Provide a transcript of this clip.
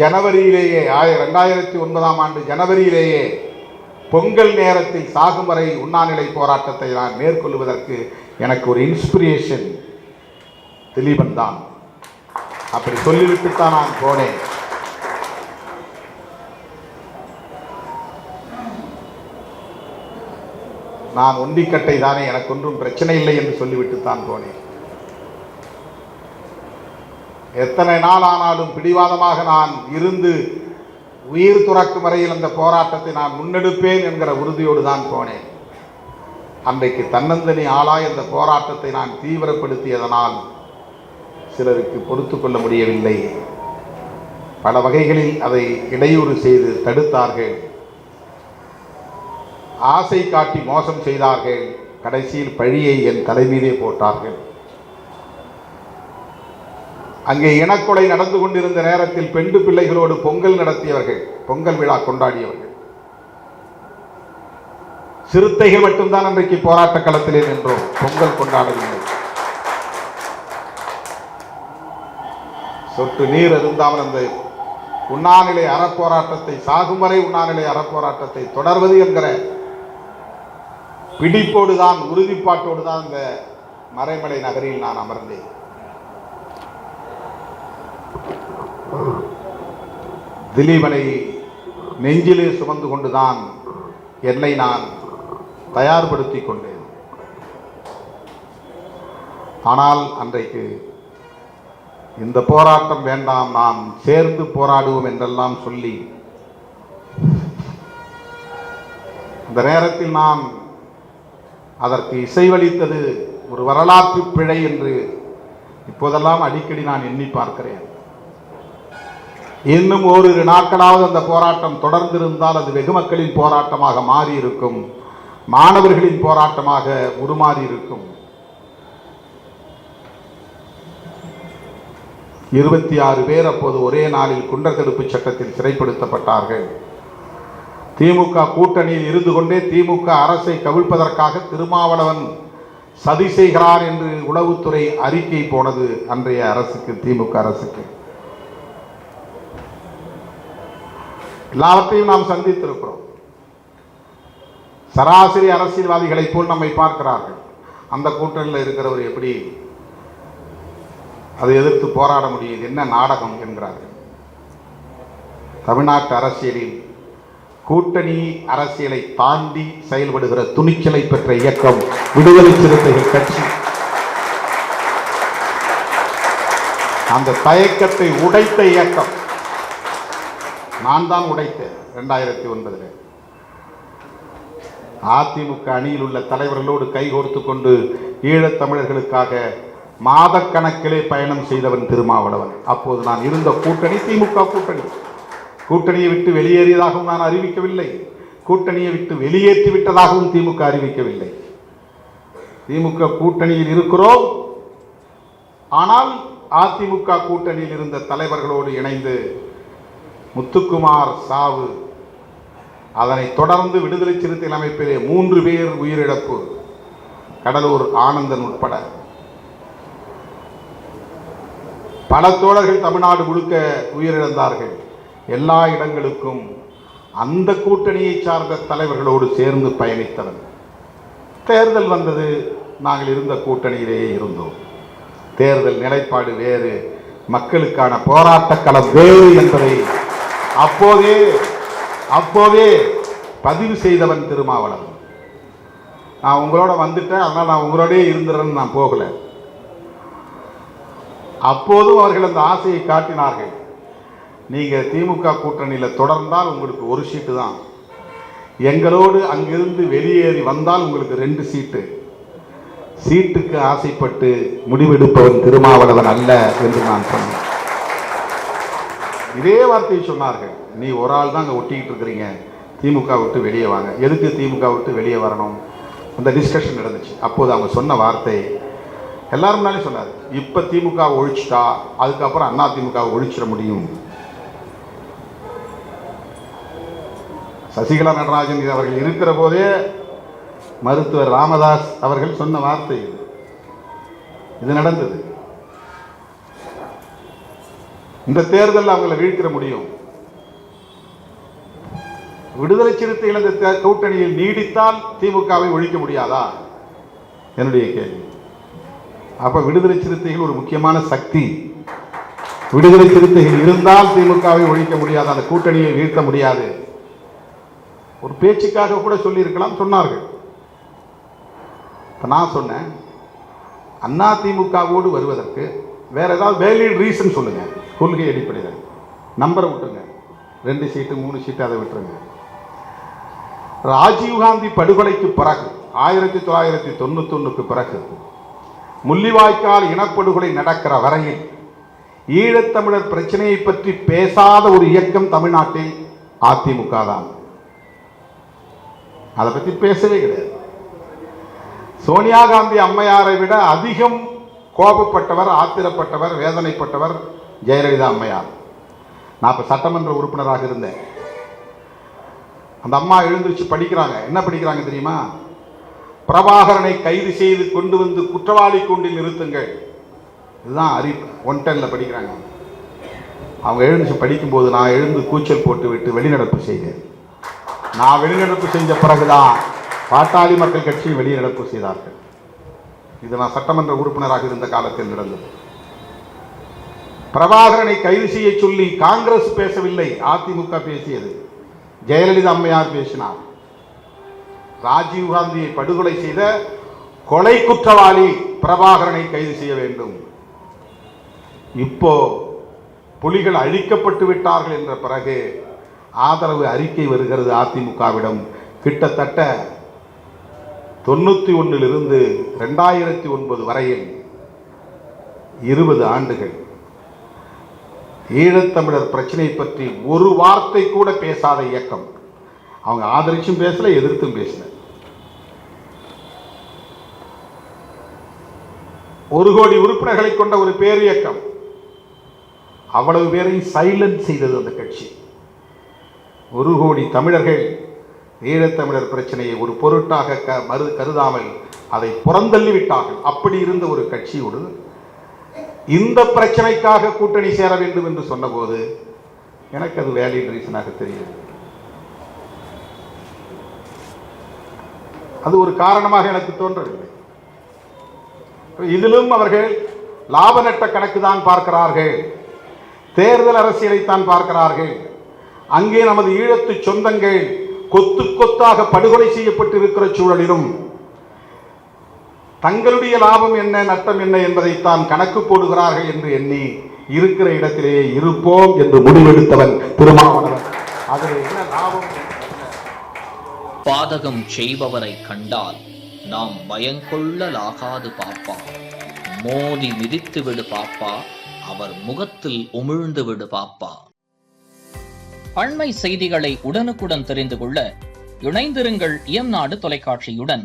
ஜனவரியிலேயே 2009ஆம் ஆண்டு ஜனவரியிலேயே பொங்கல் நேரத்தில் சாகும் வரை உண்ணாநிலை போராட்டத்தை நான் மேற்கொள்வதற்கு எனக்கு ஒரு இன்ஸ்பிரேஷன் திலீபன் தான். அப்படி சொல்லிவிட்டுத்தான் நான் போனேன். நான் ஒண்டிக்கட்டை தானே, எனக்கு ஒன்றும் பிரச்சனை இல்லை என்று சொல்லிவிட்டுத்தான் போனேன். எத்தனை நாள் ஆனாலும் பிடிவாதமாக நான் இருந்து உயிர் துறக்கும் வரையில் அந்த போராட்டத்தை நான் முன்னெடுப்பேன் என்கிற உறுதியோடு தான் போனேன். அன்றைக்கு தன்னந்தனி ஆளாய் அந்த போராட்டத்தை நான் தீவிரப்படுத்தியதனால் சிலருக்கு பொறுத்து கொள்ள முடியவில்லை. பல வகைகளில் அதை இடையூறு செய்து தடுத்தார்கள், ஆசை காட்டி மோசம் செய்தார்கள். கடைசியில் பழியை என் தலைமீதே போட்டார்கள். அங்கே இனக்கொலை நடந்து கொண்டிருந்த நேரத்தில் பெண்டு பிள்ளைகளோடு பொங்கல் நடத்தியவர்கள், பொங்கல் விழா கொண்டாடியவர்கள் சிறுத்தைகள் மட்டும்தான் அன்றைக்கு போராட்ட களத்திலே நின்றோம், பொங்கல் கொண்டாடவில்லை. சொட்டு நீர் இருந்தாமல் அந்த உண்ணாநிலை அறப்போராட்டத்தை, சாகும் வரை உண்ணாநிலை அறப்போராட்டத்தை தொடர்வது என்கிற பிடிப்போடுதான், உறுதிப்பாட்டோடு தான் இந்த மறைமலை நகரில் நான் அமர்ந்தேன். திலீபனை நெஞ்சிலே சுமந்து கொண்டுதான் என்னை நான் தயார்படுத்திக் கொண்டேன். ஆனால் அன்றைக்கு இந்த போராட்டம் வேண்டாம், நாம் சேர்ந்து போராடுவோம் என்றெல்லாம் சொல்லி அந்த நேரத்தில் நான் அதற்கு இசைவளித்தது ஒரு வரலாற்று பிழை என்று இப்போதெல்லாம் அடிக்கடி நான் எண்ணி பார்க்கிறேன். இன்னும் ஓரிரு நாட்களாவது அந்த போராட்டம் தொடர்ந்திருந்தால் அது வெகு மக்களின் போராட்டமாக மாறி இருக்கும், மாணவர்களின் போராட்டமாக உருமாறி இருக்கும். 26 பேர் அப்போது ஒரே நாளில் குண்டர் தடுப்பு சட்டத்தில் சிறைப்படுத்தப்பட்டார்கள். திமுக கூட்டணியில் இருந்து கொண்டே திமுக அரசை கவிழ்ப்பதற்காக திருமாவளவன் சதி செய்கிறார் என்று உளவுத்துறை அறிக்கை போனது அன்றைய அரசுக்கு, திமுக அரசுக்கு. எல்லாவற்றையும் நாம் சந்தித்திருக்கிறோம். சராசரி அரசியல்வாதிகளைப் போல் நம்மை பார்க்கிறார்கள். அந்த கூட்டணியில் இருக்கிறவர் எப்படி அதை எதிர்த்து போராட முடியும், என்ன நாடகம் என்கிறார்கள். தமிழ்நாட்டு அரசியலில் கூட்டணி அரசியலை தாண்டி செயல்படுகிற துணிச்சலை பெற்ற இயக்கம் விடுதலை சிறுத்தைகள் கட்சி. அந்த தயக்கத்தை உடைத்த இயக்கம் நான் தான் உடைத்தேன். 2009 அதிமுக அணியில் உள்ள தலைவர்களோடு கைகோர்த்து கொண்டு ஈழத் தமிழர்களுக்காக மாதக்கணக்கிலே பயணம் செய்தவன் திருமாவளவன். அப்போது நான் இருந்த கூட்டணி திமுக கூட்டணி. கூட்டணியை விட்டு வெளியேறியதாகவும் நான் அறிவிக்கவில்லை, கூட்டணியை விட்டு வெளியேற்றி விட்டதாகவும் திமுக அறிவிக்கவில்லை. திமுக கூட்டணியில் இருக்கிறோம், ஆனால் அதிமுக கூட்டணியில் இருந்த தலைவர்களோடு இணைந்து முத்துக்குமார் சாவு, அதனைத் தொடர்ந்து விடுதலை சிறுத்தைகள் அமைப்பிலே 3 பேர் உயிரிழப்பு, கடலூர் ஆனந்தன் உட்பட பல தோழர்கள் தமிழ்நாடு முழுக்க உயிரிழந்தார்கள். எல்லா இடங்களுக்கும் அந்த கூட்டணியை சார்ந்த தலைவர்களோடு சேர்ந்து பயணித்தவன். தேர்தல் வந்தது, நாங்கள் இருந்த கூட்டணியிலேயே இருந்தோம். தேர்தல் நிலைப்பாடு வேறு, மக்களுக்கான போராட்ட களம் வேறு என்பதை அப்போதே பதிவு செய்தவன் திருமாவளவன். நான் உங்களோட வந்துட்டேன், அதனால் நான் உங்களோடே இருந்துறேன்னு நான் போகலை. அப்போதும் அவர்கள் அந்த ஆசையை காட்டினார்கள். நீங்கள் திமுக கூட்டணியில் தொடர்ந்தால் உங்களுக்கு 1 சீட்டு தான், எங்களோடு அங்கிருந்து வெளியேறி வந்தால் உங்களுக்கு 2 சீட்டு. சீட்டுக்கு ஆசைப்பட்டு முடிவெடுப்பவன் திருமாவளவன் அல்ல என்று நான் சொன்னேன். இதே வார்த்தையை சொன்னார்கள். நீ ஒரு ஆள் தான் அங்கே ஒட்டிக்கிட்டு இருக்கிறீங்க, திமுக விட்டு வெளியே வாங்க. எதுக்கு திமுக விட்டு வெளியே வரணும்? அந்த டிஸ்கஷன் நடந்துச்சு. அப்போது அவங்க சொன்ன வார்த்தை எல்லாரும் முன்னாலே சொன்னார், இப்போ திமுக ஒழிச்சிட்டா அதுக்கப்புறம் அண்ணா திமுக ஒழிச்சிட முடியும். சசிகலா நடராஜன் அவர்கள் இருக்கிற போதே மருத்துவர் ராமதாஸ் அவர்கள் சொன்ன வார்த்தை இது நடந்தது. இந்த தேர்தலில் அவங்களை வீழ்த்திட முடியும். விடுதலை சிறுத்தைகள் இந்த கூட்டணியில் நீடித்தால் திமுகவை ஒழிக்க முடியாதா என்னுடைய கேள்வி. அப்ப விடுதலை சிறுத்தைகள் ஒரு முக்கியமான சக்தி. விடுதலை சிறுத்தைகள் இருந்தால் திமுகவை ஒழிக்க முடியாது, அந்த கூட்டணியை வீழ்த்த முடியாது. ஒரு பேச்சுக்காக கூட சொல்லி இருக்கலாம், சொன்னார்கள். நான் சொன்னேன், அண்ணா திமுகவோடு வருவதற்கு வேற ஏதாவது வேலிட் ரீசன் சொல்லுங்க. கொள்கை அடிப்படையில் நம்பரை விட்டுருங்க, 2 சீட்டு 3 சீட்டு அதை விட்டுருங்க. ராஜீவ்காந்தி படுகொலைக்கு பிறகு 1991க்கு பிறகு முள்ளிவாய்க்கால் இனப்படுகொலை நடக்கிற வரையில் ஈழத்தமிழர் பிரச்சனையை பற்றி பேசாத ஒரு இயக்கம் தமிழ்நாட்டில் அதிமுக தான். அதை பற்றி பேசவே கிடையாது. சோனியா காந்தி அம்மையாரை விட அதிகம் கோபப்பட்டவர், ஆத்திரப்பட்டவர், வேதனைப்பட்டவர் ஜெயலலிதா அம்மையார். நான் இப்போ சட்டமன்ற உறுப்பினராக இருந்தேன். அந்த அம்மா எழுந்திருச்சு படிக்கிறாங்க. என்ன படிக்கிறாங்க தெரியுமா? பிரபாகரனை கைது செய்து கொண்டு வந்து குற்றவாளி கூண்டில் நிறுத்துங்கள். இதுதான் அறிவிப்பு. 110ல் படிக்கிறாங்க. அவங்க எழுந்துச்சு படிக்கும்போது நான் எழுந்து கூச்சல் போட்டு விட்டு வெளிநடப்பு செய்தேன். நான் வெளிநடப்பு செஞ்ச பிறகுதான் பாட்டாளி மக்கள் கட்சி வெளிநடப்பு செய்தார்கள். இது நான் சட்டமன்ற உறுப்பினராக இருந்த காலத்தில் நடந்தது. பிரபாகரனை கைது செய்ய சொல்லி காங்கிரஸ் பேசவில்லை, அதிமுக பேசியது. ஜெயலலிதா அம்மையார் பேசினார். ராஜீவ்காந்தியை படுகொலை செய்த கொலை குற்றவாளி பிரபாகரனை கைது செய்ய வேண்டும். இப்போ புலிகள் அழிக்கப்பட்டு விட்டார்கள் என்ற பிறகு ஆதரவு அறிக்கை வருகிறது அதிமுகவிடம். கிட்டத்தட்ட 91லிருந்து 2009 வரையில் 20 ஆண்டுகள் ஈழத்தமிழர் பிரச்சனை பற்றி ஒரு வார்த்தை கூட பேசாத இயக்கம். அவங்க ஆதரிச்சும் பேசல, எதிர்த்தும் பேசல. 1 கோடி உறுப்பினர்களை கொண்ட ஒரு பேர் இயக்கம். அவ்வளவு பேரையும் சைலண்ட் செய்தது அந்த கட்சி. 1 கோடி தமிழர்கள் ஈழத்தமிழர் பிரச்சனையை ஒரு பொருட்டாக கருதாமல் அதை புறந்தள்ளிவிட்டார்கள். அப்படி இருந்த ஒரு கட்சியோடு இந்த பிரச்சனைக்காக கூட்டணி சேர வேண்டும் என்று சொன்னபோது எனக்கு அது வேலிட் ரீசனாக தெரியுது. அது ஒரு காரணமாக எனக்கு தோன்றவில்லை. இதிலும் அவர்கள் லாப நட்ட கணக்கு தான் பார்க்கிறார்கள், தேர்தல் அரசியலைத்தான் பார்க்கிறார்கள். அங்கே நமது ஈழத்து சொந்தங்கள் கொத்து கொத்தாக படுகொலை செய்யப்பட்டிருக்கிற சூழலிலும் தங்களுடைய லாபம் என்ன நட்டம் என்ன என்பதைத்தான் கணக்கு போடுகிறார்கள் என்று எண்ணி இருக்கிற இடத்திலேயே இருப்போம் என்று முடிவெடுத்தவன் திருமாவளவன். அதில் என்ன லாபம்? பாதகம் செய்பவரை கண்டால் நாம் பயங்கொள்ளலாகாது பாப்பா, மோதி மிதித்து விடு பாப்பா, அவர் முகத்தில் உமிழ்ந்து விடு பாப்பா. அண்மை செய்திகளை உடனுக்குடன் தெரிந்து கொள்ள இணைந்திருங்கள் இயம்நாடு தொலைக்காட்சியுடன்.